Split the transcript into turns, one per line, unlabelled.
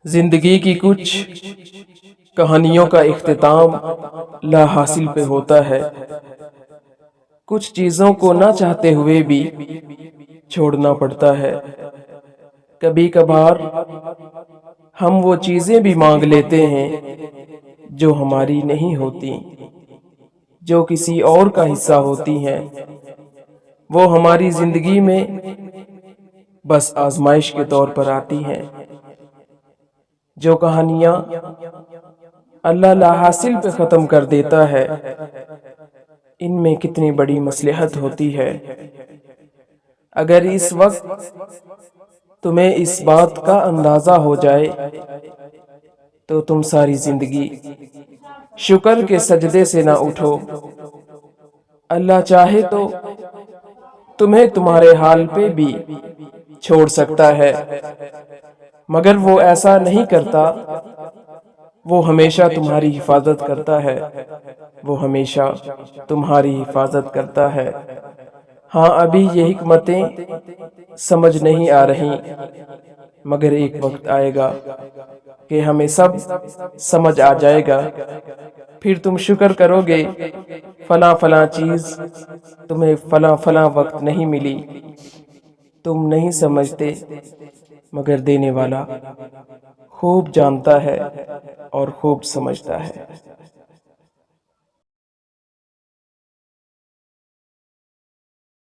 زندگی کی کچھ کہانیوں کا اختتام لا حاصل پہ ہوتا ہے، کچھ چیزوں کو نہ چاہتے ہوئے بھی چھوڑنا پڑتا ہے۔ کبھی کبھار ہم وہ چیزیں بھی مانگ لیتے ہیں جو ہماری نہیں ہوتی، جو کسی اور کا حصہ ہوتی ہیں۔ وہ ہماری زندگی میں بس آزمائش کے طور پر آتی ہیں۔ جو کہانیاں اللہ لا حاصل پہ ختم کر دیتا ہے، ان میں کتنی بڑی مصلحت ہوتی ہے۔ اگر اس وقت تمہیں اس بات کا اندازہ ہو جائے تو تم ساری زندگی شکر کے سجدے سے نہ اٹھو۔ اللہ چاہے تو تمہیں تمہارے حال پہ بھی چھوڑ سکتا ہے، مگر وہ ایسا نہیں کرتا۔ وہ ہمیشہ تمہاری حفاظت کرتا ہے، وہ ہمیشہ تمہاری حفاظت کرتا ہے۔ ہاں، ابھی یہ حکمتیں سمجھ نہیں آ رہی، مگر ایک وقت آئے گا کہ ہمیں سب سمجھ آ جائے گا۔ پھر تم شکر کرو گے، فلاں فلاں چیز تمہیں فلاں فلاں وقت نہیں ملی۔ تم نہیں سمجھتے، مگر دینے والا خوب جانتا ہے اور خوب سمجھتا ہے۔